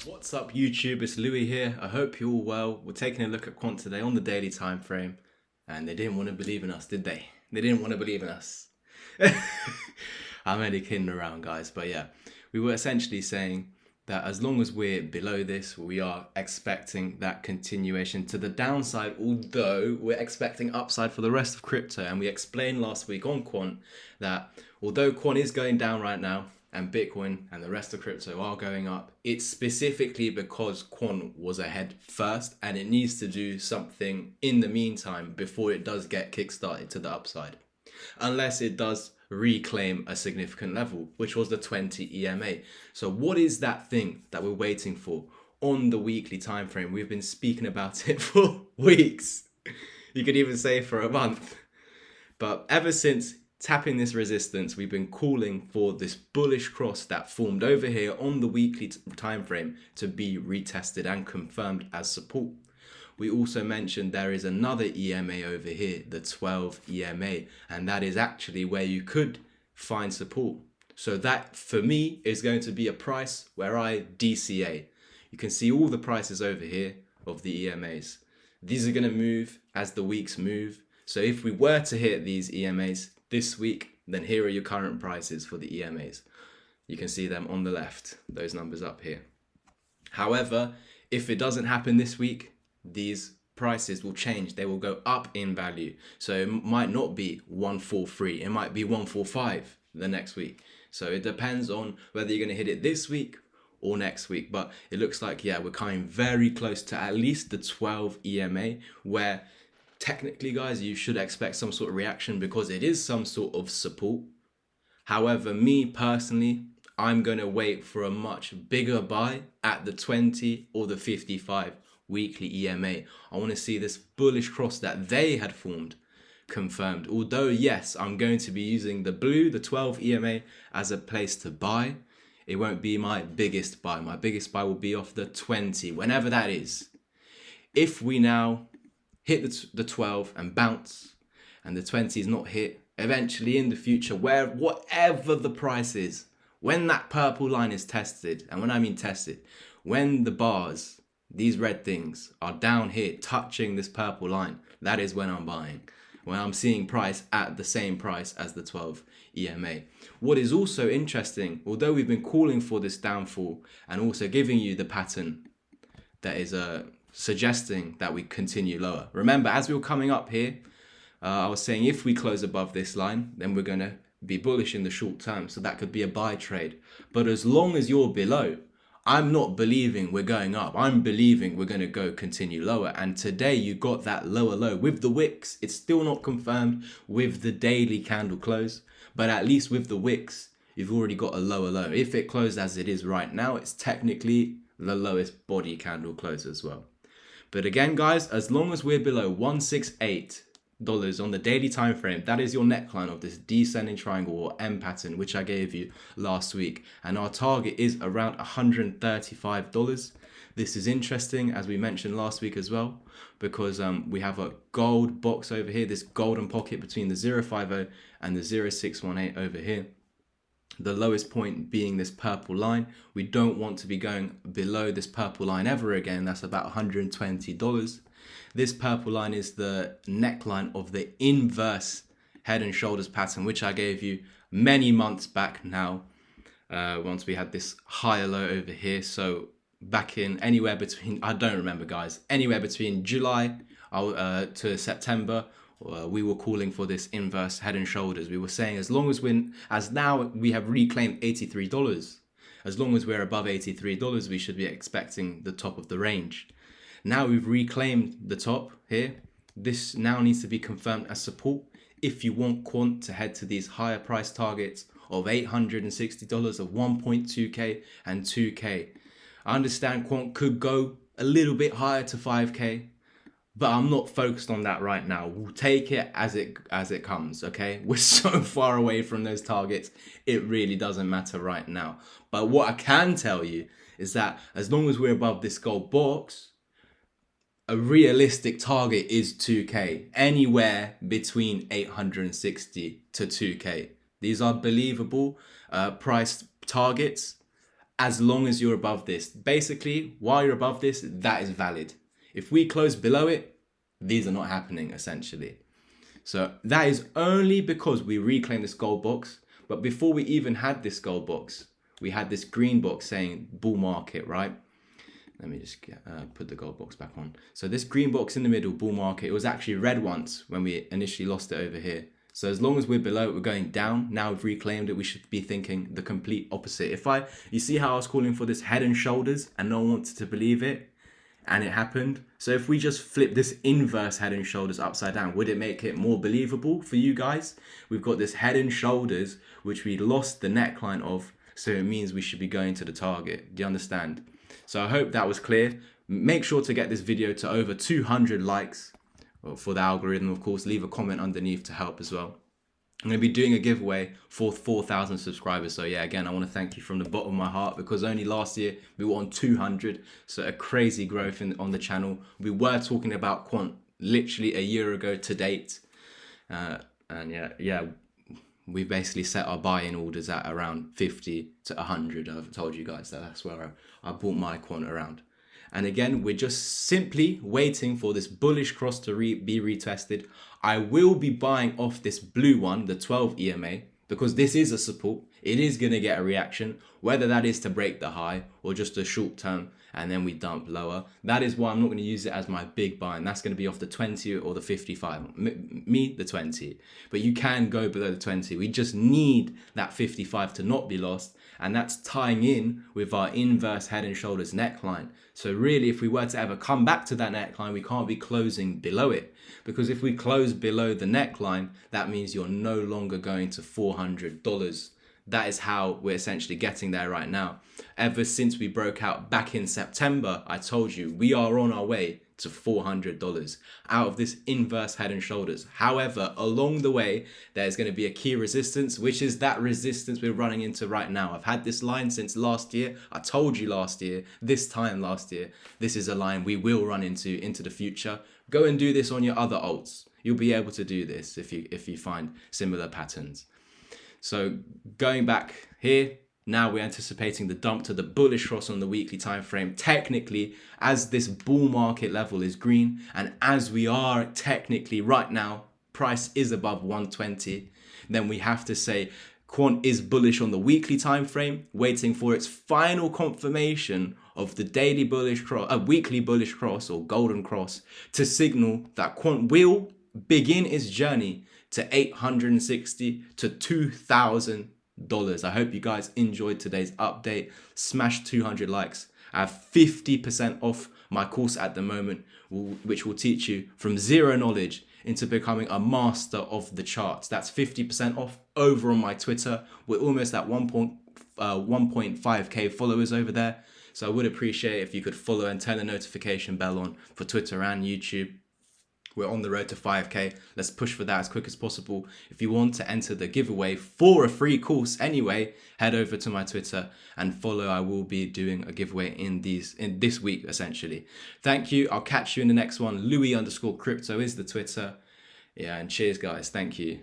What's up YouTube, it's Louis here. I hope you're all well. We're taking a look at Quant today on the daily time frame. And they didn't want to believe in us, did they? They didn't want to believe in us. I'm only kidding around, guys. But yeah, we were essentially saying that as long as we're below this, we are expecting that continuation to the downside, although we're expecting upside for the rest of crypto. And we explained last week on Quant that although Quant is going down right now, and Bitcoin and the rest of crypto are going up, it's specifically because Quant was ahead first and it needs to do something in the meantime before it does get kickstarted to the upside. Unless it does reclaim a significant level, which was the 20 EMA. So what is that thing that we're waiting for on the weekly time frame? We've been speaking about it for weeks. You could even say for a month. But ever since tapping this resistance, we've been calling for this bullish cross that formed over here on the weekly time frame to be retested and confirmed as support. We also mentioned there is another EMA over here, the 12 EMA, and that is actually where you could find support. So that for me is going to be a price where I DCA. You can see all the prices over here of the EMAs. These are going to move as the weeks move. So if we were to hit these EMAs this week, then here are your current prices for the EMAs. You can see them on the left, those numbers up here. However, if it doesn't happen this week, these prices will change. They will go up in value. So it might not be 143, it might be 145 the next week. So it depends on whether you're going to hit it this week or next week. But it looks like, yeah, we're coming very close to at least the 12 EMA, where technically, guys, you should expect some sort of reaction because it is some sort of support. However, me personally, I'm going to wait for a much bigger buy at the 20 or the 55 weekly EMA. I want to see this bullish cross that they had formed confirmed. Although, yes, I'm going to be using the blue, the 12 EMA, as a place to buy. It won't be my biggest buy. My biggest buy will be off the 20, whenever that is. If we now hit the 12 and bounce, and the 20 is not hit, eventually in the future, whatever the price is, when that purple line is tested, and when I mean tested, when the bars, these red things, are down here touching this purple line, that is when I'm buying. When I'm seeing price at the same price as the 12 EMA. What is also interesting, although we've been calling for this downfall and also giving you the pattern that is suggesting that we continue lower. Remember, as we were coming up here, I was saying if we close above this line, then we're going to be bullish in the short term. So that could be a buy trade. But as long as you're below, I'm not believing we're going up. I'm believing we're going to continue lower. And today you got that lower low with the wicks. It's still not confirmed with the daily candle close, but at least with the wicks, you've already got a lower low. If it closed as it is right now, it's technically the lowest body candle close as well. But again, guys, as long as we're below $168 on the daily time frame, that is your neckline of this descending triangle or M pattern, which I gave you last week. And our target is around $135. This is interesting, as we mentioned last week as well, because we have a gold box over here, this golden pocket between the 050 and the 0618 over here. The lowest point being this purple line. We don't want to be going below this purple line ever again. That's about $120. This purple line is the neckline of the inverse head and shoulders pattern, which I gave you many months back now, once we had this higher low over here. So back in anywhere between, I don't remember, guys, anywhere between July to September, we were calling for this inverse head and shoulders. We were saying as now we have reclaimed $83, as long as we're above $83, we should be expecting the top of the range. Now we've reclaimed the top here. This now needs to be confirmed as support if you want Quant to head to these higher price targets of $860, of 1.2K and 2K. I understand Quant could go a little bit higher to 5K. But I'm not focused on that right now. We'll take it as it comes, okay? We're so far away from those targets, it really doesn't matter right now. But what I can tell you is that as long as we're above this gold box, a realistic target is 2K, anywhere between 860 to 2K. These are believable price targets. as long as you're above this. Basically, while you're above this, that is valid. If we close below it, these are not happening, essentially. So that is only because we reclaimed this gold box. But before we even had this gold box, we had this green box saying bull market, right? Let me just put the gold box back on. So this green box in the middle, bull market, it was actually red once when we initially lost it over here. So as long as we're below it, we're going down. Now we've reclaimed it, we should be thinking the complete opposite. You see how I was calling for this head and shoulders and no one wanted to believe it? And it happened. So if we just flip this inverse head and shoulders upside down, would it make it more believable for you guys? We've got this head and shoulders, which we lost the neckline of. So it means we should be going to the target. Do you understand? So I hope that was clear. Make sure to get this video to over 200 likes for the algorithm. Of course, leave a comment underneath to help as well. I'm going to be doing a giveaway for 4,000 subscribers. So yeah, again, I want to thank you from the bottom of my heart, because only last year we were on 200. So a crazy growth on the channel. We were talking about Quant literally a year ago to date. And yeah, we basically set our buy-in orders at around 50 to 100. I've told you guys that that's where I bought my Quant around. And again, we're just simply waiting for this bullish cross to be retested. I will be buying off this blue one, the 12 EMA, because this is a support. It is going to get a reaction, whether that is to break the high or just a short term and then we dump lower. That is why I'm not going to use it as my big buy, and that's going to be off the 20 or the 55. Me, the 20. But you can go below the 20. We just need that 55 to not be lost, and that's tying in with our inverse head and shoulders neckline. So really, if we were to ever come back to that neckline, we can't be closing below it, because if we close below the neckline, that means you're no longer going to $400. That is how we're essentially getting there right now. Ever since we broke out back in September, I told you we are on our way to $400 out of this inverse head and shoulders. However, along the way, there's going to be a key resistance, which is that resistance we're running into right now. I've had this line since last year. I told you last year, this time last year, this is a line we will run into the future. Go and do this on your other alts. You'll be able to do this if you find similar patterns. So going back here, now we're anticipating the dump to the bullish cross on the weekly time frame. Technically, as this bull market level is green, and as we are technically right now, price is above 120, then we have to say Quant is bullish on the weekly time frame, waiting for its final confirmation of the daily bullish cross, weekly bullish cross or golden cross, to signal that Quant will begin its journey to $860 to $2,000. I hope you guys enjoyed today's update. Smash 200 likes. I have 50% off my course at the moment, which will teach you from zero knowledge into becoming a master of the charts. That's 50% off over on my Twitter. We're almost at 1.5k followers over there. So I would appreciate if you could follow and turn the notification bell on for Twitter and YouTube. We're on the road to 5k. Let's push for that as quick as possible. If you want to enter the giveaway for a free course anyway, head over to my Twitter and follow. I will be doing a giveaway in this week, essentially. Thank you. I'll catch you in the next one. Louis_crypto is the Twitter. Yeah, and cheers, guys. Thank you.